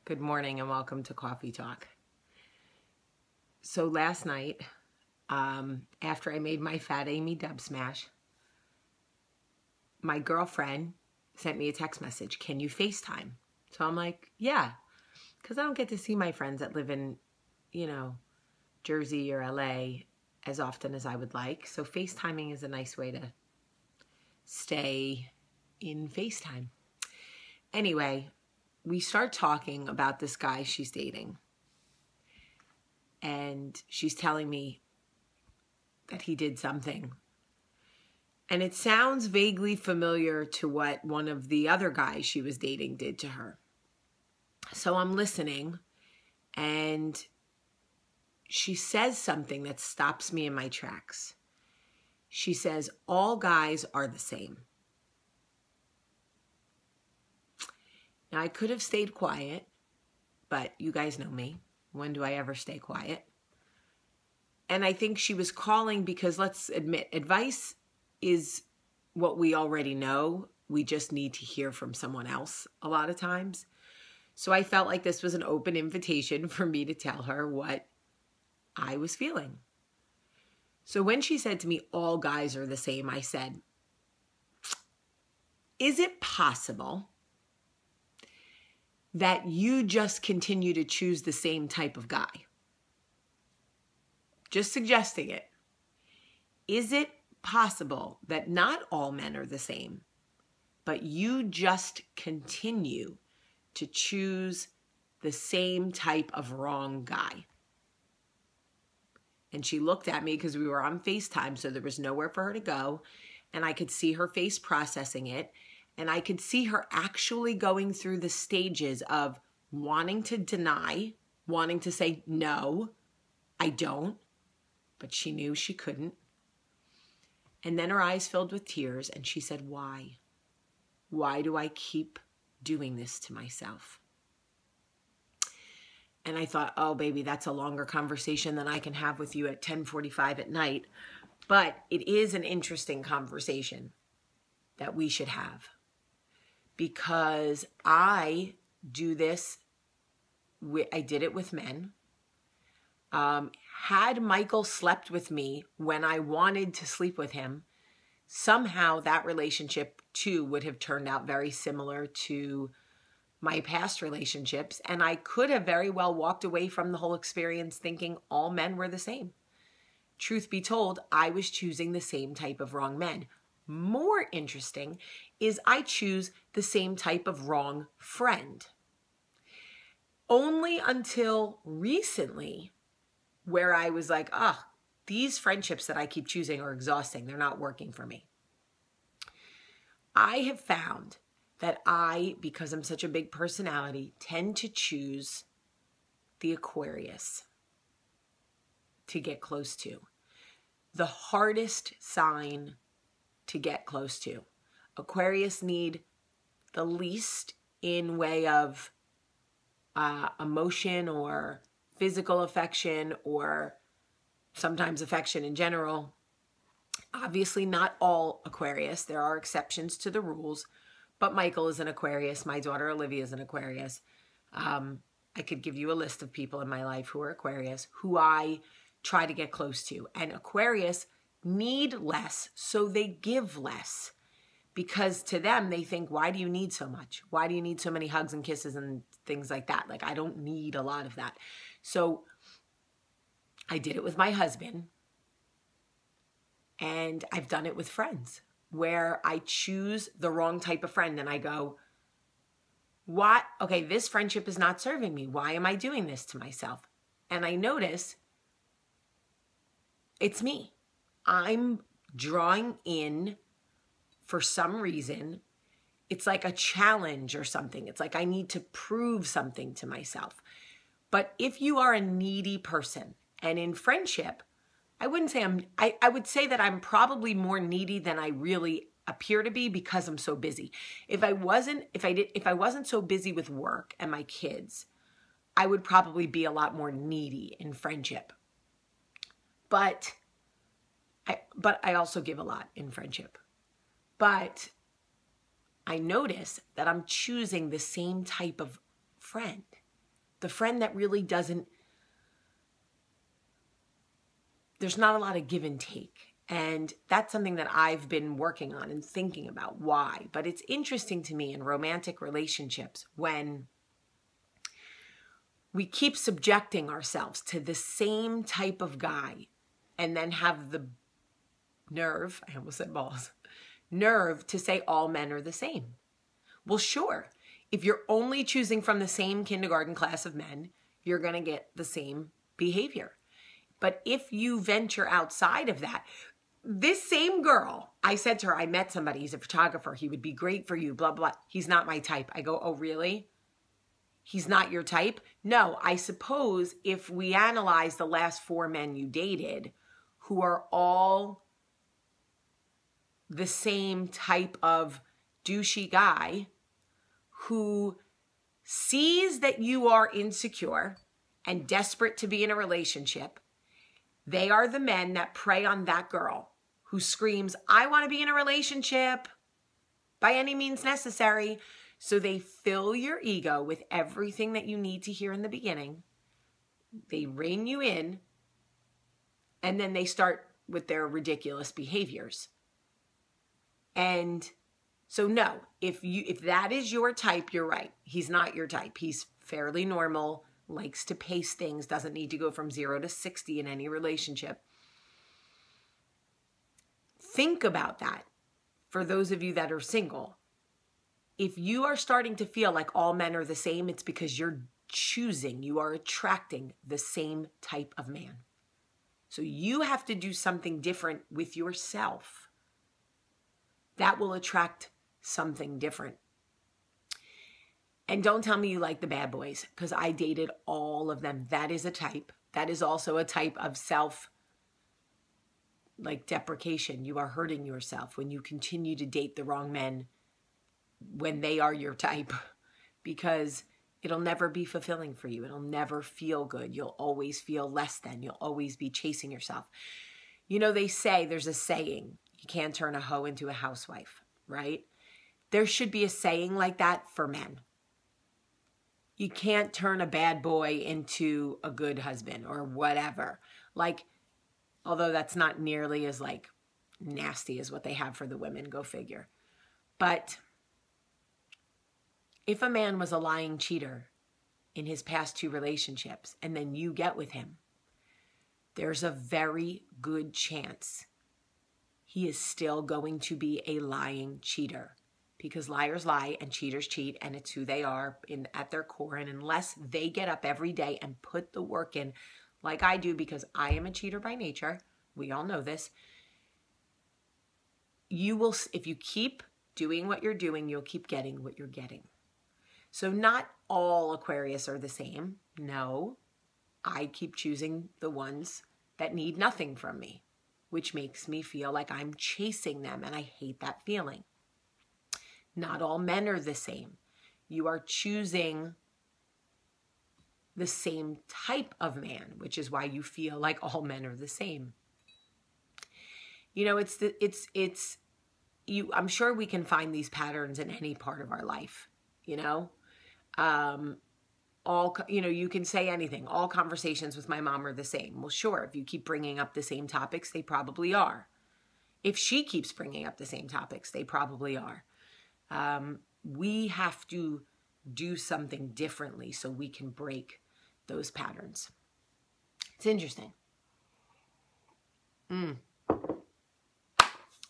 Good morning and welcome to Coffee Talk. So last night, after I made my Fat Amy Dub Smash, my girlfriend sent me a text message, "Can you FaceTime?" So I'm like, yeah, because I don't get to see my friends that live in, Jersey or LA as often as I would like. So FaceTiming is a nice way to stay in FaceTime. Anyway, we start talking about this guy she's dating. And she's telling me that he did something. And it sounds vaguely familiar to what one of the other guys she was dating did to her. So I'm listening, and she says something that stops me in my tracks. She says, all guys are the same. Now, I could have stayed quiet, but you guys know me. When do I ever stay quiet? And I think she was calling because, let's admit, advice is what we already know. We just need to hear from someone else a lot of times. So I felt like this was an open invitation for me to tell her what I was feeling. So when she said to me, all guys are the same, I said, is it possible that you just continue to choose the same type of guy? Just suggesting it. Is it possible that not all men are the same, but you just continue to choose the same type of wrong guy? And she looked at me because we were on FaceTime, so there was nowhere for her to go. And I could see her face processing it. And I could see her actually going through the stages of wanting to deny, wanting to say, no, I don't. But she knew she couldn't. And then her eyes filled with tears, and she said, why? Why do I keep doing this to myself? And I thought, oh, baby, that's a longer conversation than I can have with you at 10:45 at night. But it is an interesting conversation that we should have. Because I do this, I did it with men. Had Michael slept with me when I wanted to sleep with him, somehow that relationship too would have turned out very similar to my past relationships. And I could have very well walked away from the whole experience thinking all men were the same. Truth be told, I was choosing the same type of wrong men. More interesting is I choose the same type of wrong friend. Only until recently, where I was like, these friendships that I keep choosing are exhausting. They're not working for me. I have found that I, because I'm such a big personality, tend to choose the Aquarius to get close to. The hardest sign to get close to. Aquarius need the least in way of emotion or physical affection or sometimes affection in general. Obviously not all Aquarius. There are exceptions to the rules, but Michael is an Aquarius. My daughter Olivia is an Aquarius. I could give you a list of people in my life who are Aquarius who I try to get close to. And Aquarius need less, so they give less. Because to them, they think, why do you need so much? Why do you need so many hugs and kisses and things like that? Like, I don't need a lot of that. So I did it with my husband. And I've done it with friends where I choose the wrong type of friend and I go, what? Okay, this friendship is not serving me. Why am I doing this to myself? And I notice it's me. I'm drawing in, for some reason, it's like a challenge or something. It's like I need to prove something to myself. But if you are a needy person, and in friendship, I wouldn't say I would say that I'm probably more needy than I really appear to be because I'm so busy. If I wasn't so busy with work and my kids, I would probably be a lot more needy in friendship. But I also give a lot in friendship. But I notice that I'm choosing the same type of friend. the friend that really doesn't, there's not a lot of give and take. And that's something that I've been working on and thinking about why. But it's interesting to me in romantic relationships when we keep subjecting ourselves to the same type of guy and then have the nerve, I almost said balls, nerve to say all men are the same. Well, sure. If you're only choosing from the same kindergarten class of men, you're going to get the same behavior. But if you venture outside of that, this same girl, I said to her, I met somebody, he's a photographer, he would be great for you, blah, blah. He's not my type. I go, oh, really? He's not your type? No, I suppose if we analyze the last 4 men you dated, who are all the same type of douchey guy, who sees that you are insecure and desperate to be in a relationship, they are the men that prey on that girl who screams, I want to be in a relationship by any means necessary. So they fill your ego with everything that you need to hear in the beginning. They rein you in, and then they start with their ridiculous behaviors. And so no, if that is your type, you're right. He's not your type. He's fairly normal, likes to pace things, doesn't need to go from 0 to 60 in any relationship. Think about that for those of you that are single. If you are starting to feel like all men are the same, it's because you're choosing, you are attracting the same type of man. So you have to do something different with yourself. That will attract something different. And don't tell me you like the bad boys, because I dated all of them. That is a type. That is also a type of deprecation. You are hurting yourself when you continue to date the wrong men when they are your type, because it'll never be fulfilling for you. It'll never feel good. You'll always feel less than. You'll always be chasing yourself. You know, they say, there's a saying, you can't turn a hoe into a housewife, right? There should be a saying like that for men. You can't turn a bad boy into a good husband or whatever. Like, although that's not nearly as nasty as what they have for the women, go figure. But if a man was a lying cheater in his past 2 relationships and then you get with him, there's a very good chance he is still going to be a lying cheater, because liars lie and cheaters cheat, and it's who they are at their core. And unless they get up every day and put the work in like I do, because I am a cheater by nature, we all know this, you will, if you keep doing what you're doing, you'll keep getting what you're getting. So not all Aquarius are the same. No, I keep choosing the ones that need nothing from me, which makes me feel like I'm chasing them, and I hate that feeling. Not all men are the same. You are choosing the same type of man, which is why you feel like all men are the same. You know, I'm sure we can find these patterns in any part of our life, you know? You can say anything. All conversations with my mom are the same. Well, sure, if you keep bringing up the same topics, they probably are. If she keeps bringing up the same topics, they probably are. We have to do something differently so we can break those patterns. It's interesting.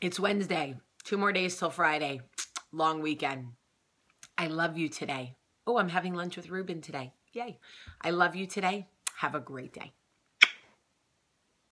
It's Wednesday. 2 more days till Friday. Long weekend. I love you today. Oh, I'm having lunch with Ruben today. Yay. I love you today. Have a great day.